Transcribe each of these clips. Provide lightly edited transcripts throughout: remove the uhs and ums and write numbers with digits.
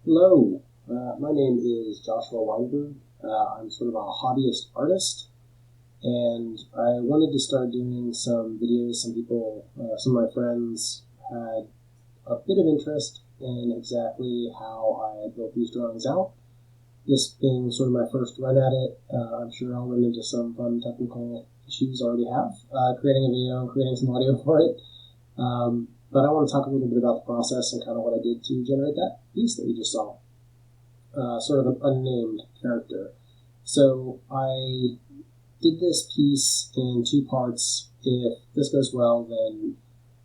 Hello, my name is Joshua Weinberg. I'm sort of a hobbyist artist, and I wanted to start doing some videos. Some of my friends had a bit of interest in exactly how I built these drawings out. This being sort of my first run at it, I'm sure I'll run into some fun technical issues I already have, creating a video and creating some audio for it. But I want to talk a little bit about the process and kind of what I did to generate that piece that you just saw. Sort of an unnamed character. So I did this piece in two parts. If this goes well, then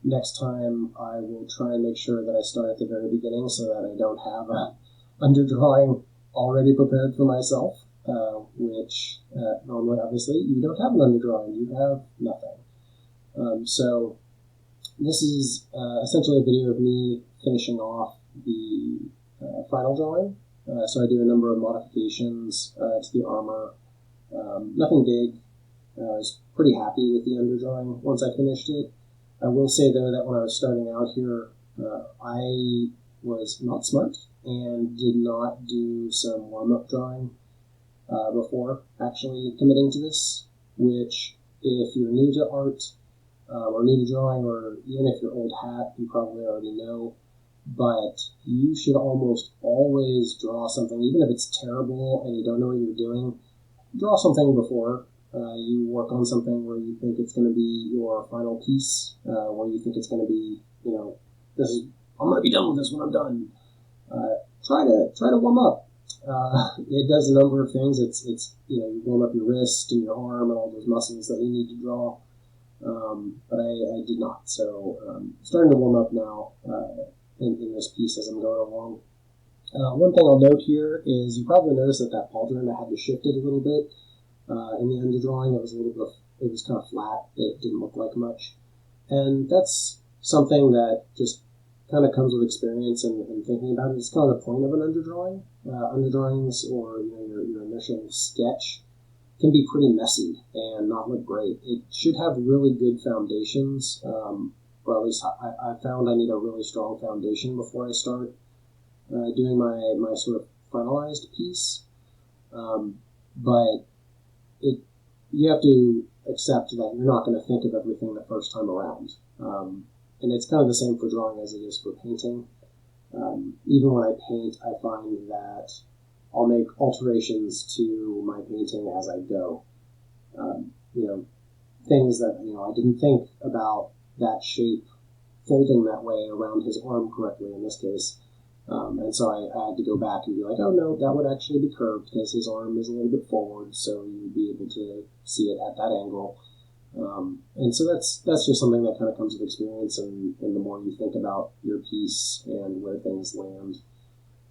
next time I will try and make sure that I start at the very beginning so that I don't have an underdrawing already prepared for myself, which normally, obviously, you don't have an underdrawing. You have nothing. So this is essentially a video of me finishing off the final drawing. So I do a number of modifications to the armor. Nothing big. I was pretty happy with the underdrawing once I finished it. I will say, though, that when I was starting out here, I was not smart and did not do some warm-up drawing before actually committing to this, which, if you're new to art, or new to drawing, or even if you're old hat, you probably already know. But you should almost always draw something, even if it's terrible and you don't know what you're doing. Draw something before you work on something where you think it's going to be your final piece, where you think it's going to be, I'm going to be done with this when I'm done. Try to warm up. It does a number of things. You warm up your wrist and your arm and all those muscles that you need to draw. But I did not. So starting to warm up now in this piece as I'm going along. One thing I'll note here is you probably noticed that pauldron, I had to shift it a little bit. In the underdrawing, it was kind of flat. It didn't look like much. And that's something that just kind of comes with experience and thinking about it. It's kind of the point of an underdrawing. Underdrawings, or your initial sketch, can be pretty messy and not look great. It should have really good foundations, or at least I found I need a really strong foundation before I start doing my sort of finalized piece. But you have to accept that you're not going to think of everything the first time around. And it's kind of the same for drawing as it is for painting. Even when I paint, I find that I'll make alterations to my painting as I go. Things that, I didn't think about that shape folding that way around his arm correctly in this case. And so I had to go back and be like, oh no, that would actually be curved because his arm is a little bit forward, so you'd be able to see it at that angle. And so that's just something that kind of comes with experience, and the more you think about your piece and where things land.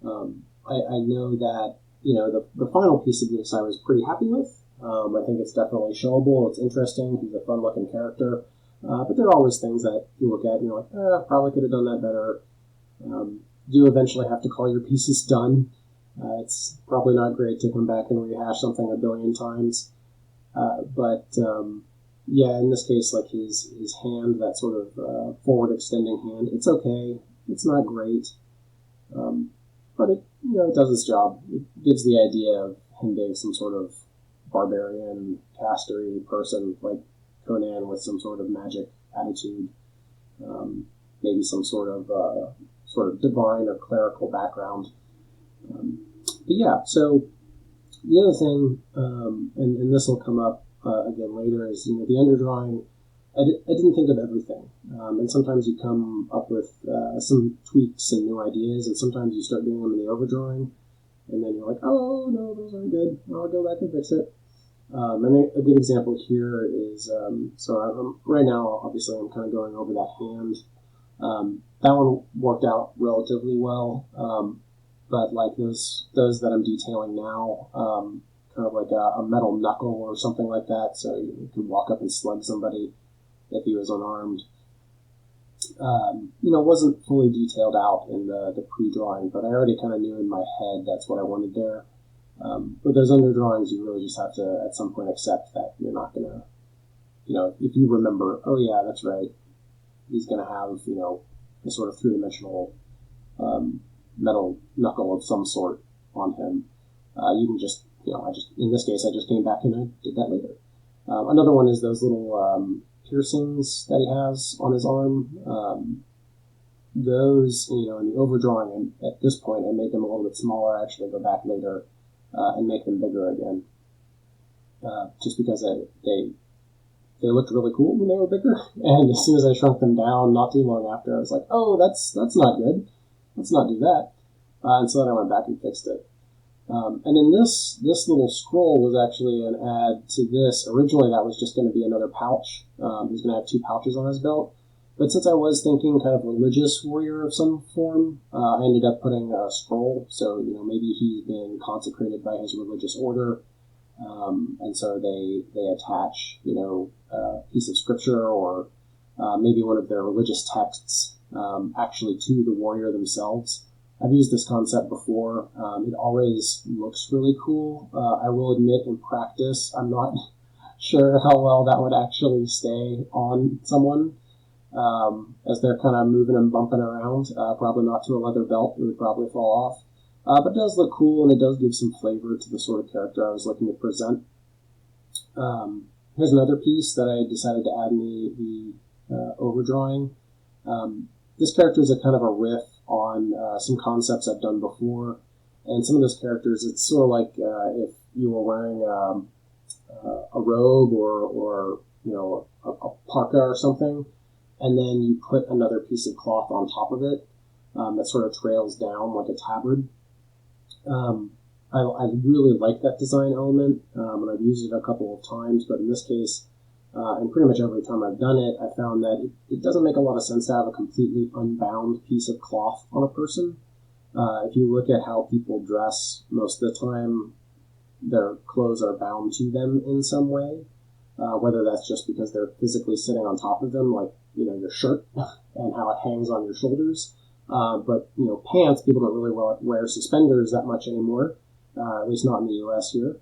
I know that, the final piece of this I was pretty happy with. I think it's definitely showable. It's interesting. He's a fun-looking character. But there are always things that you look at and you're like, probably could have done that better. You eventually have to call your pieces done. It's probably not great to come back and rehash something a billion times. Yeah, in this case, like his hand, that sort of forward extending hand, it's okay. It's not great. But it does its job. It gives the idea of him being some sort of barbarian, castery person, like Conan, with some sort of magic attitude. Maybe some sort of divine or clerical background. But yeah, so the other thing, and this will come up again later, is the underdrawing. I didn't think of everything, and sometimes you come up with some tweaks and new ideas, and sometimes you start doing them in the overdrawing, and then you're like, oh no, those aren't good. I'll go back and fix it. And a good example here is, right now, obviously, I'm kind of going over that hand. That one worked out relatively well, but like those that I'm detailing now, kind of like a metal knuckle or something like that, so you could walk up and slug somebody if he was unarmed. Wasn't fully detailed out in the pre-drawing, but I already kind of knew in my head that's what I wanted there. With those underdrawings, you really just have to, at some point, accept that you're not going to, if you remember, oh yeah, that's right, he's going to have, a sort of three-dimensional metal knuckle of some sort on him. You can just, in this case, I just came back and I did that later. Another one is those little piercings that he has on his arm. Those, in the overdrawing, and at this point, I made them a little bit smaller. I actually go back later and make them bigger again, just because they looked really cool when they were bigger. And as soon as I shrunk them down, not too long after, I was like, oh, that's not good. Let's not do that. And so then I went back and fixed it. And then this little scroll was actually an add to this. Originally, that was just going to be another pouch. He's going to have 2 pouches on his belt. But since I was thinking kind of religious warrior of some form, I ended up putting a scroll. So, maybe he's been consecrated by his religious order. And so they attach, a piece of scripture or maybe one of their religious texts actually to the warrior themselves. I've used this concept before. It always looks really cool. I will admit, in practice, I'm not sure how well that would actually stay on someone as they're kind of moving and bumping around. Probably not to a leather belt. It would probably fall off. But it does look cool, and it does give some flavor to the sort of character I was looking to present. Here's another piece that I decided to add in the overdrawing. This character is a kind of a riff on some concepts I've done before, and some of those characters, it's sort of like if you were wearing a robe or a parka or something, and then you put another piece of cloth on top of it that sort of trails down like a tabard. I really like that design element, and I've used it a couple of times, but in this case, and pretty much every time I've done it, I found that it doesn't make a lot of sense to have a completely unbound piece of cloth on a person. If you look at how people dress, most of the time their clothes are bound to them in some way, whether that's just because they're physically sitting on top of them, like your shirt and how it hangs on your shoulders. But pants, people don't really wear suspenders that much anymore, at least not in the U.S. here.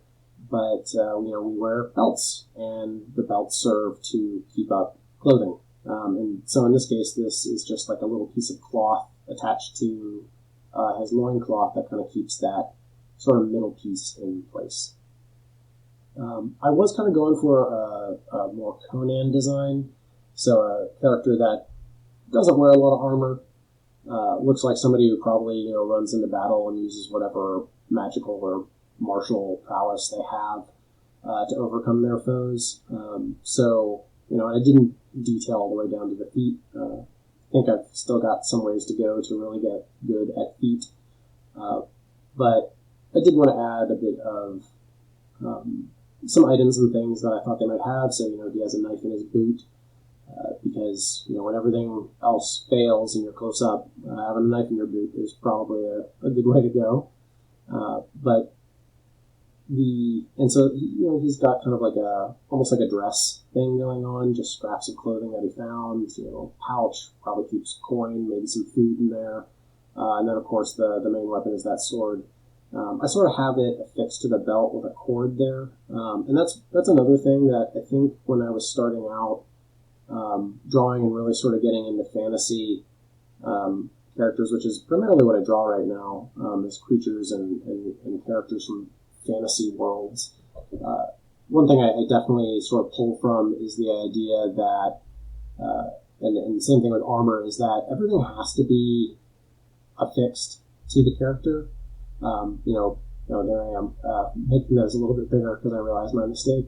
But we wear belts, and the belts serve to keep up clothing. And so in this case, this is just like a little piece of cloth attached to his loincloth that kind of keeps that sort of middle piece in place. I was kind of going for a more Conan design, so a character that doesn't wear a lot of armor. Looks like somebody who probably runs into battle and uses whatever magical or martial prowess they have to overcome their foes. So I didn't detail all the way down to the feet. I think I've still got some ways to go to really get good at feet. But I did want to add a bit of some items and things that I thought they might have. So he has a knife in his boot. Because when everything else fails and you're close up, having a knife in your boot is probably a good way to go. So he's got kind of like almost like a dress thing going on, just scraps of clothing that he found. Pouch probably keeps coin, maybe some food in there, and then of course the main weapon is that sword. I sort of have it affixed to the belt with a cord there, and that's another thing that I think when I was starting out. Drawing and really sort of getting into fantasy characters, which is primarily what I draw right now, is creatures and characters from fantasy worlds. One thing I definitely sort of pull from is the idea that, and the same thing with armor, is that everything has to be affixed to the character. There I am making those a little bit bigger because I realized my mistake.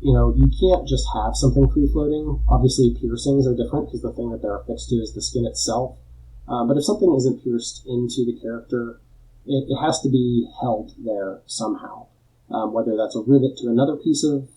You can't just have something free-floating. Obviously, piercings are different because the thing that they're affixed to is the skin itself. But if something isn't pierced into the character, it has to be held there somehow. Whether that's a rivet to another piece of,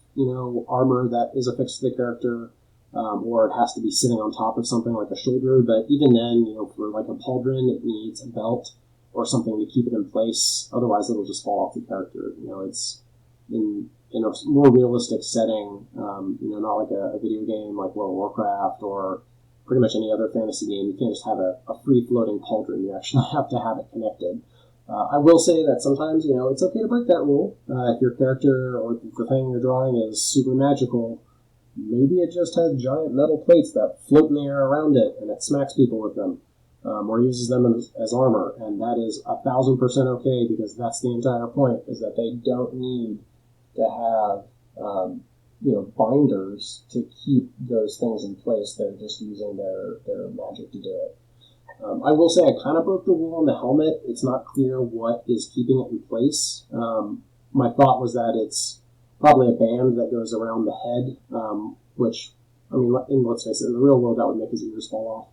armor that is affixed to the character, or it has to be sitting on top of something like a shoulder. But even then, for like a pauldron, it needs a belt or something to keep it in place. Otherwise, it'll just fall off the character. It's in a more realistic setting, not like a video game like World of Warcraft or pretty much any other fantasy game. You can't just have a free-floating pauldron. You actually have to have it connected. I will say that sometimes, it's okay to break that rule. If your character or the thing you're drawing is super magical, maybe it just has giant metal plates that float in the air around it, and it smacks people with them. or uses them as armor, and that is 1,000% okay, because that's the entire point, is that they don't need to have binders to keep those things in place. They're just using their magic to do it. I will say I kind of broke the rule on the helmet. It's not clear what is keeping it in place. My thought was that it's probably a band that goes around the head, which, I mean, let's face it, in the real world that would make his ears fall off.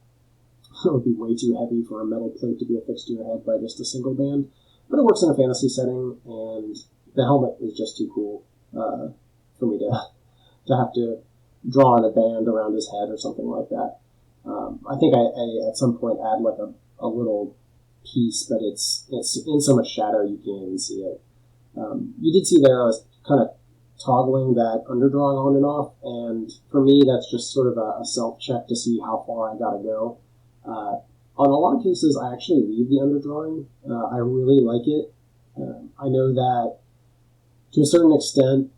It would be way too heavy for a metal plate to be affixed to your head by just a single band. But it works in a fantasy setting, and the helmet is just too cool for me to have to draw on a band around his head or something like that. I think I at some point add like a little piece, but it's in so much shadow you can't even see it. You did see there I was kind of toggling that underdrawing on and off, and for me that's just sort of a self-check to see how far I gotta go. On a lot of cases I actually leave the underdrawing. I really like it. I know that to a certain extent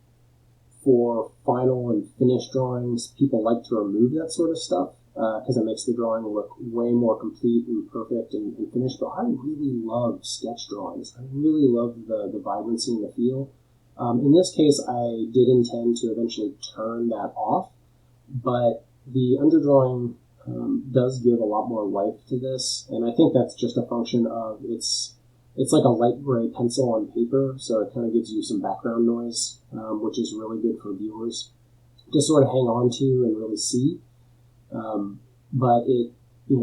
for final and finished drawings, people like to remove that sort of stuff because it makes the drawing look way more complete and perfect and finished. But I really love sketch drawings. I really love the vibrancy and the feel. In this case, I did intend to eventually turn that off, but the underdrawing does give a lot more life to this, and I think that's just a function of it's like a light gray pencil on paper, so it kind of gives you some background noise, which is really good for viewers to sort of hang on to and really see. But it,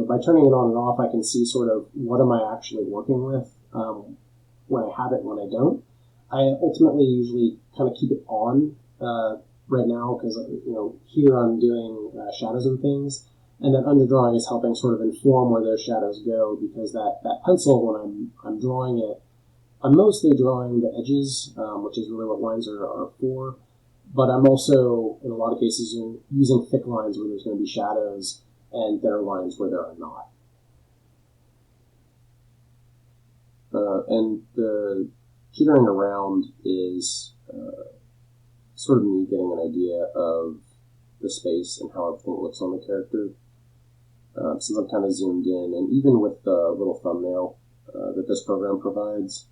by turning it on and off, I can see sort of what am I actually working with when I have it and when I don't. I ultimately usually kind of keep it on right now because here I'm doing shadows and things, and that underdrawing is helping sort of inform where those shadows go, because that pencil, when I'm drawing it, I'm mostly drawing the edges, which is really what lines are for, but I'm also, in a lot of cases, using thick lines where there's going to be shadows and thinner lines where there are not. And the jittering around is sort of me getting an idea of the space and how everything looks on the character. Since I'm kind of zoomed in, and even with the little thumbnail that this program provides,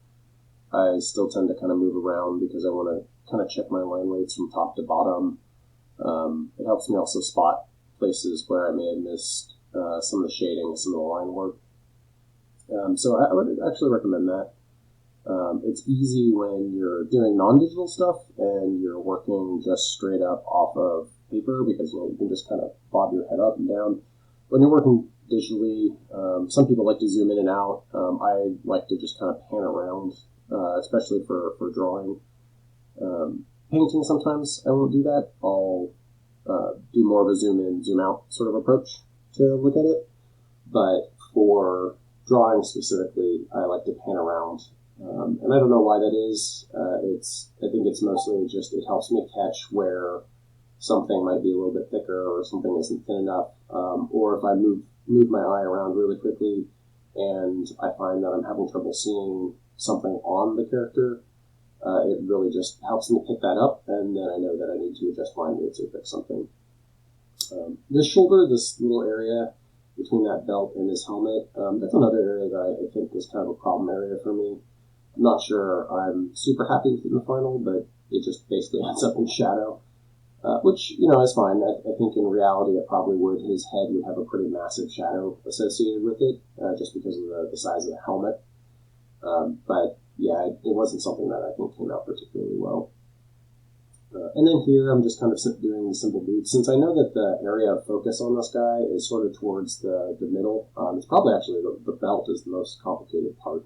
I still tend to kind of move around because I want to kind of check my line weights from top to bottom. It helps me also spot places where I may have missed some of the shading, some of the line work. So I would actually recommend that. It's easy when you're doing non-digital stuff and you're working just straight up off of paper, because you can just kind of bob your head up and down. When you're working digitally, some people like to zoom in and out. I like to just kind of pan around, especially for drawing. Painting, sometimes I won't do that. I'll do more of a zoom in, zoom out sort of approach to look at it. But for drawing specifically, I like to pan around. And I don't know why that is. I think it's mostly just it helps me catch where something might be a little bit thicker or something isn't thin enough. Or if I move my eye around really quickly and I find that I'm having trouble seeing something on the character, it really just helps me pick that up, and then I know that I need to adjust line weights or fix something. This shoulder, this little area between that belt and his helmet, that's another area that I think was kind of a problem area for me. I'm not sure I'm super happy with it in the final, but it just basically ends up in shadow. Which, is fine. I think in reality it probably would. His head would have a pretty massive shadow associated with it, just because of the size of the helmet. But yeah, it wasn't something that I think came out particularly well. And then here I'm just kind of doing the simple boots. Since I know that the area of focus on this guy is sort of towards the middle, it's probably actually the belt is the most complicated part.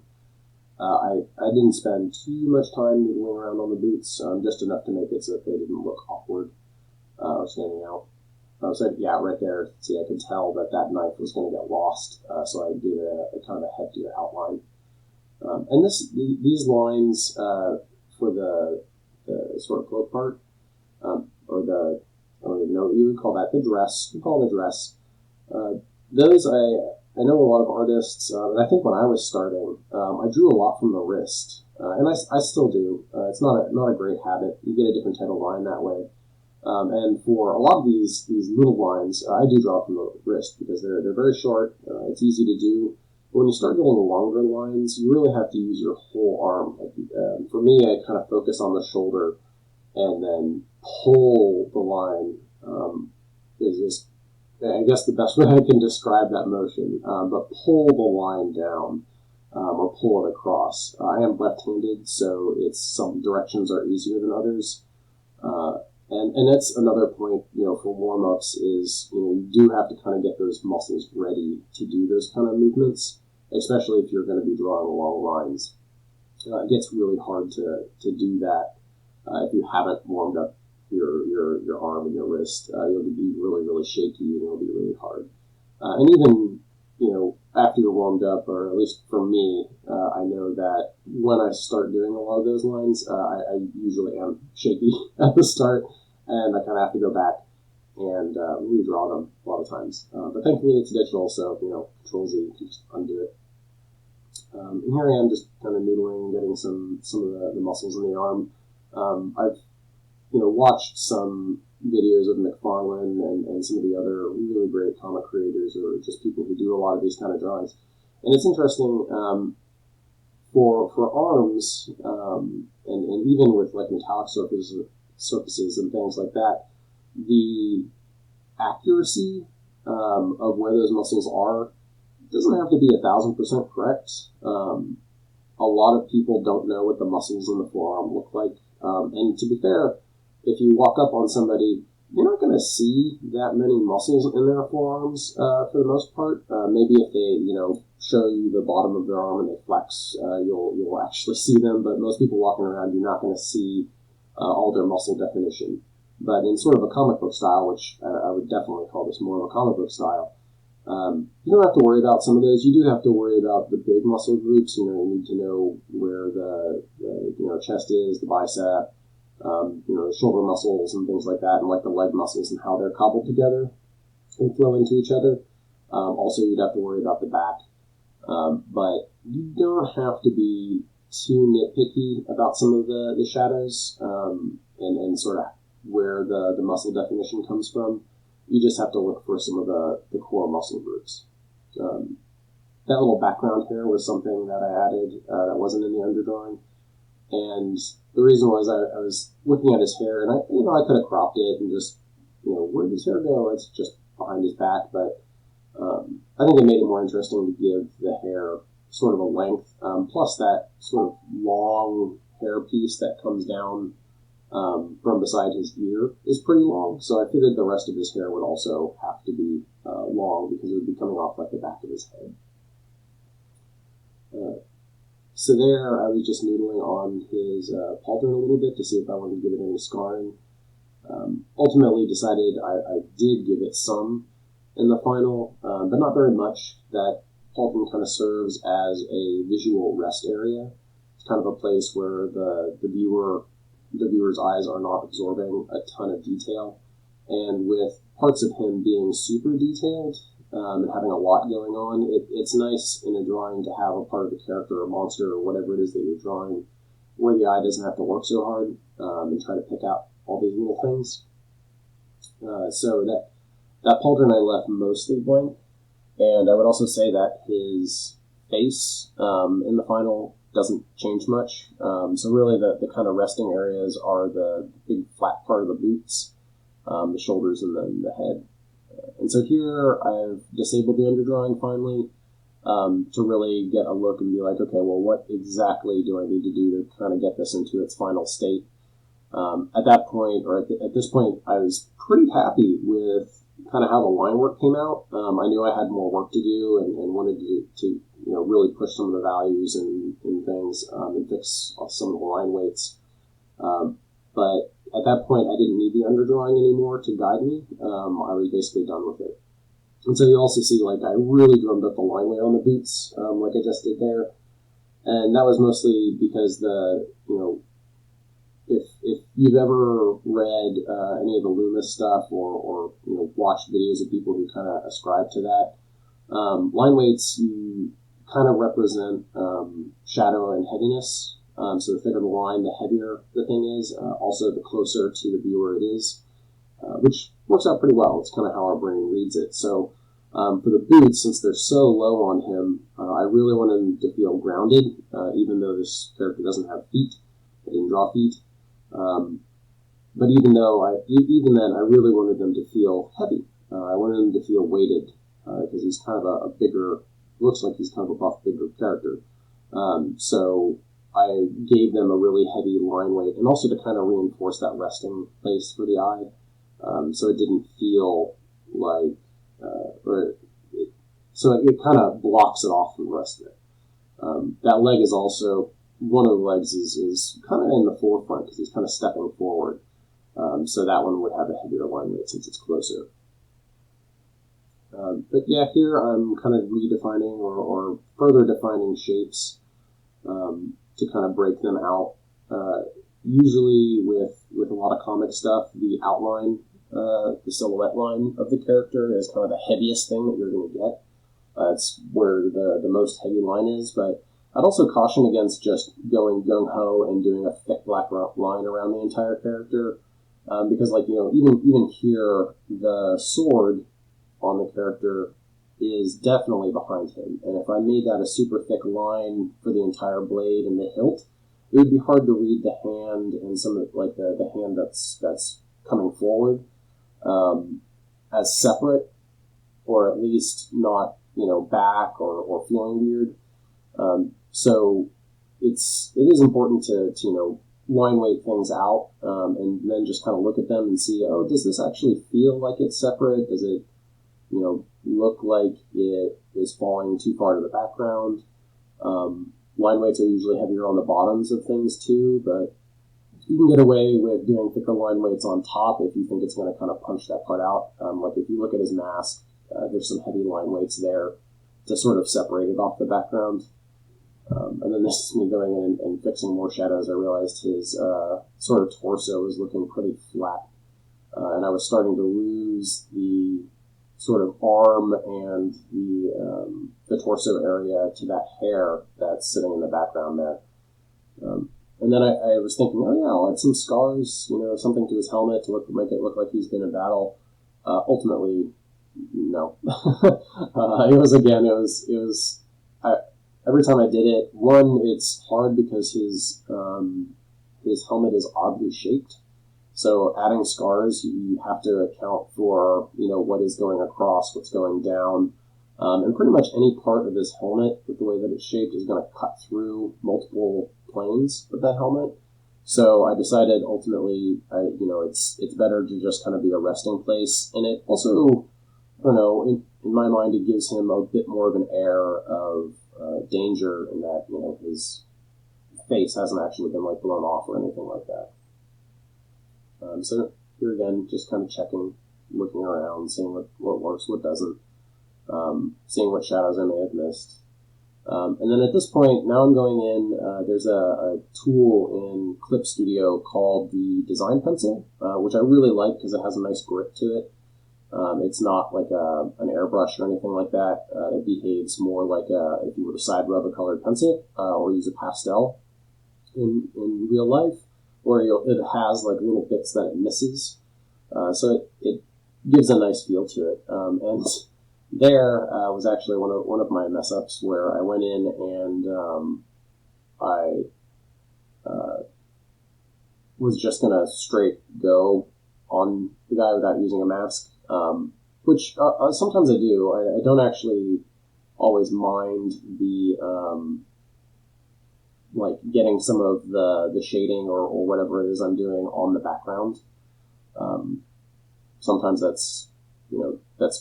I didn't spend too much time noodling around on the boots, just enough to make it so that they didn't look awkward or standing out. So yeah, right there, see, I could tell that knife was going to get lost, so I gave it a kind of a heftier outline. And these lines for the sort of cloak part, or I don't even know what you would call that, the dress, we call it the dress. Those I know a lot of artists, and I think when I was starting, I drew a lot from the wrist, and I still do. It's not a great habit. You get a different type of line that way. And for a lot of these little lines, I do draw from the wrist because they're very short. It's easy to do. But when you start getting longer lines, you really have to use your whole arm. For me, I kind of focus on the shoulder and then pull the line. Is just, I guess, the best way I can describe that motion. But pull the line down or pull it across. I am left-handed, so some directions are easier than others. And that's another point, for warm-ups is, you do have to kind of get those muscles ready to do those kind of movements, especially if you're going to be drawing long lines. It gets really hard to do that if you haven't warmed up your arm and your wrist. You'll be really, really shaky and it'll be really hard. And even, after you're warmed up, or at least for me, I know that when I start doing a lot of those lines, I usually am shaky at the start, and I kind of have to go back and redraw them a lot of times. But thankfully it's digital, so, Control Z, you can just undo it. And here I am just kind of noodling, getting some of the muscles in the arm. I've, watched some videos of McFarlane and some of the other really great comic creators, or just people who do a lot of these kind of drawings. And it's interesting, for arms, and even with like metallic surfaces and things like that, the accuracy of where those muscles are doesn't have to be 1,000% correct. A lot of people don't know what the muscles in the forearm look like. And to be fair, if you walk up on somebody, you're not going to see that many muscles in their forearms for the most part. Maybe if they, show you the bottom of their arm and they flex, you'll actually see them. But most people walking around, you're not going to see all their muscle definition. But in sort of a comic book style, which I would definitely call this more of a comic book style, you don't have to worry about some of those. You do have to worry about the big muscle groups. You need to know where the chest is, the bicep, the shoulder muscles and things like that, and like the leg muscles and how they're cobbled together and flow into each other. Also, you'd have to worry about the back. But you don't have to be too nitpicky about some of the shadows and sort of where the muscle definition comes from. You just have to look for some of the core muscle groups. That little background here was something that I added that wasn't in the underdrawing. And the reason was I was looking at his hair, and I could have cropped it and just, where does his hair go? It's just behind his back, but I think it made it more interesting to give the hair sort of a length, plus that sort of long hair piece that comes down from beside his ear is pretty long, so I figured the rest of his hair would also have to be long because it would be coming off like the back of his head. So there, I was just noodling on his pauldron a little bit to see if I wanted to give it any scarring. Ultimately decided I did give it some in the final, but not very much. That pauldron kind of serves as a visual rest area. It's kind of a place where the viewer's eyes are not absorbing a ton of detail. And with parts of him being super detailed, and having a lot going on, it's nice in a drawing to have a part of the character or monster or whatever it is that you're drawing where the eye doesn't have to work so hard and try to pick out all these little things. So that pauldron I left mostly blank, and I would also say that his face in the final doesn't change much. So really the kind of resting areas are the big flat part of the boots, the shoulders, and then the head. And so here I've disabled the underdrawing finally to really get a look and be like, okay, well, what exactly do I need to do to kind of get this into its final state? At that point, or at this point, I was pretty happy with kind of how the line work came out. I knew I had more work to do and wanted to really push some of the values and things and fix some of the line weights. But at that point, I didn't need the underdrawing anymore to guide me. I was basically done with it. And so you also see, like, I really drummed up the line weight on the boots, like I just did there. And that was mostly because if you've ever read any of the Loomis stuff or watched videos of people who kind of ascribe to that, line weights you kind of represent shadow and heaviness. So the thicker the line, the heavier the thing is. Also, the closer to the viewer it is. which works out pretty well. It's kind of how our brain reads it. So for the boots, since they're so low on him, I really wanted him to feel grounded, even though this character doesn't have feet. I didn't draw feet. But even then, I really wanted them to feel heavy. I wanted them to feel weighted, because he's kind of a bigger, looks like he's kind of a buff, bigger character. So I gave them a really heavy line weight, and also to kind of reinforce that resting place for the eye, so it didn't feel like, so it kind of blocks it off from the rest of it. That leg is also, one of the legs is kind of in the forefront because he's kind of stepping forward. So that one would have a heavier line weight since it's closer. But yeah, here I'm kind of redefining or further defining shapes to kind of break them out. Usually with a lot of comic stuff, the outline, the silhouette line of the character is kind of the heaviest thing that you're going to get. It's where the most heavy line is, but I'd also caution against just going gung-ho and doing a thick black line around the entire character, because even here, the sword on the character is definitely behind him, and if I made that a super thick line for the entire blade and the hilt, it would be hard to read the hand and some of the hand that's coming forward as separate, or at least not back or feeling weird. So it is important to line weight things out, and then just kind of look at them and see, oh, does this actually feel like it's separate? Does it look like it is falling too far to the background? Line weights are usually heavier on the bottoms of things too, but you can get away with doing thicker line weights on top if you think it's going to kind of punch that part out. Like if you look at his mask, there's some heavy line weights there to sort of separate it off the background. And then this is me going in and fixing more shadows. I realized his sort of torso was looking pretty flat, and I was starting to lose the sort of arm and the torso area to that hair that's sitting in the background there. And then I was thinking, oh yeah, I'll add some scars, something to his helmet to make it look like he's been in battle. Ultimately, no. Every time I did it, one, it's hard because his helmet is oddly shaped. So adding scars, you have to account for, what is going across, what's going down. And pretty much any part of his helmet, with the way that it's shaped, is going to cut through multiple planes of that helmet. So I decided ultimately, it's better to just kind of be a resting place. And it also, I don't know, in my mind, it gives him a bit more of an air of danger in that, his face hasn't actually been blown off or anything like that. So here again, just kind of checking, looking around, seeing what works, what doesn't, seeing what shadows I may have missed. And then at this point, now I'm going in, there's a tool in Clip Studio called the Design Pencil, which I really like because it has a nice grip to it. It's not like an airbrush or anything like that. It behaves more like if you were to side rub a colored pencil or use a pastel in real life, where it has little bits that it misses. So it gives a nice feel to it. And there was actually one of my mess ups where I went in and I was just gonna straight go on the guy without using a mask, which sometimes I do. I don't actually always mind the getting some of the shading or whatever it is I'm doing on the background. Sometimes that's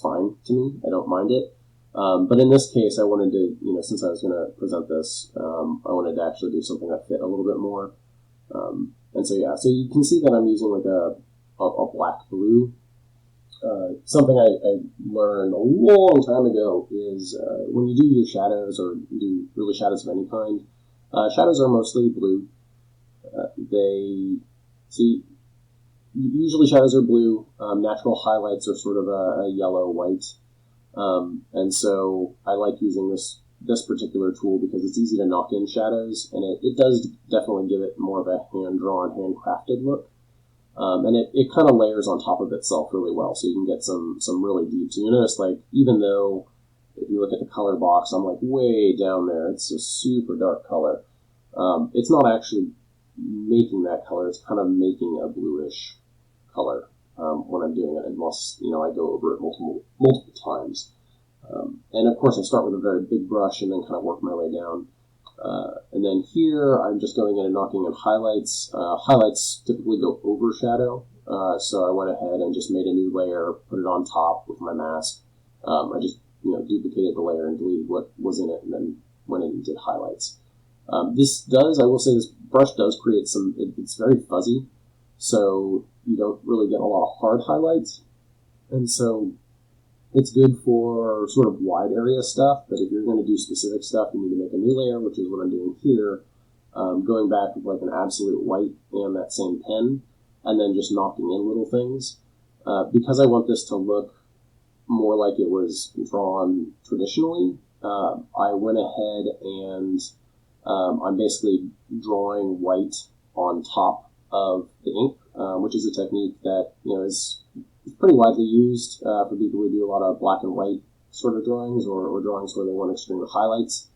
fine to me. I don't mind it. But in this case, I wanted to, since I was going to present this, I wanted to actually do something that fit a little bit more. And so you can see that I'm using a black blue. Something I learned a long time ago is when you do your shadows or do really shadows of any kind, shadows are mostly blue. Usually shadows are blue. Natural highlights are sort of a yellow-white. And so I like using this particular tool because it's easy to knock in shadows, and it does definitely give it more of a hand-drawn, handcrafted look. And it kind of layers on top of itself really well, so you can get some really deep. So you notice, like, even though if you look at the color box, I'm like way down there. It's a super dark color. It's not actually making that color. It's kind of making a bluish color when I'm doing it, unless I go over it multiple times. And of course, I start with a very big brush and then kind of work my way down. And then here, I'm just going in and knocking in highlights. Highlights typically go over shadow, so I went ahead and just made a new layer, put it on top with my mask. I just duplicated the layer and deleted what was in it, and then went in and did highlights. I will say, this brush does create it's very fuzzy, so you don't really get a lot of hard highlights, and so it's good for sort of wide area stuff, but if you're going to do specific stuff, you need to make a new layer, which is what I'm doing here, going back with like an absolute white and that same pen, and then just knocking in little things. Because I want this to look more like it was drawn traditionally, I went ahead and I'm basically drawing white on top of the ink, which is a technique that is pretty widely used for people who do a lot of black and white sort of drawings, or drawings where they want extreme highlights.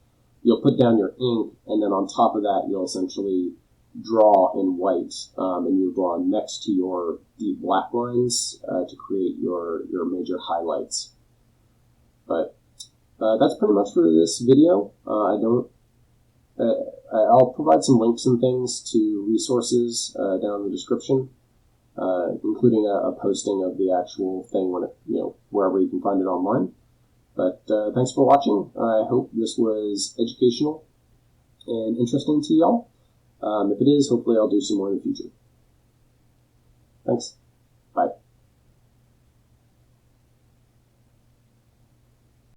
You'll put down your ink, and then on top of that, you'll essentially draw in white, and you draw next to your deep black lines to create your major highlights. But that's pretty much for this video. I'll provide some links and things to resources down in the description, including a posting of the actual thing when wherever you can find it online. But thanks for watching. I hope this was educational and interesting to y'all. If it is, hopefully I'll do some more in the future. Thanks.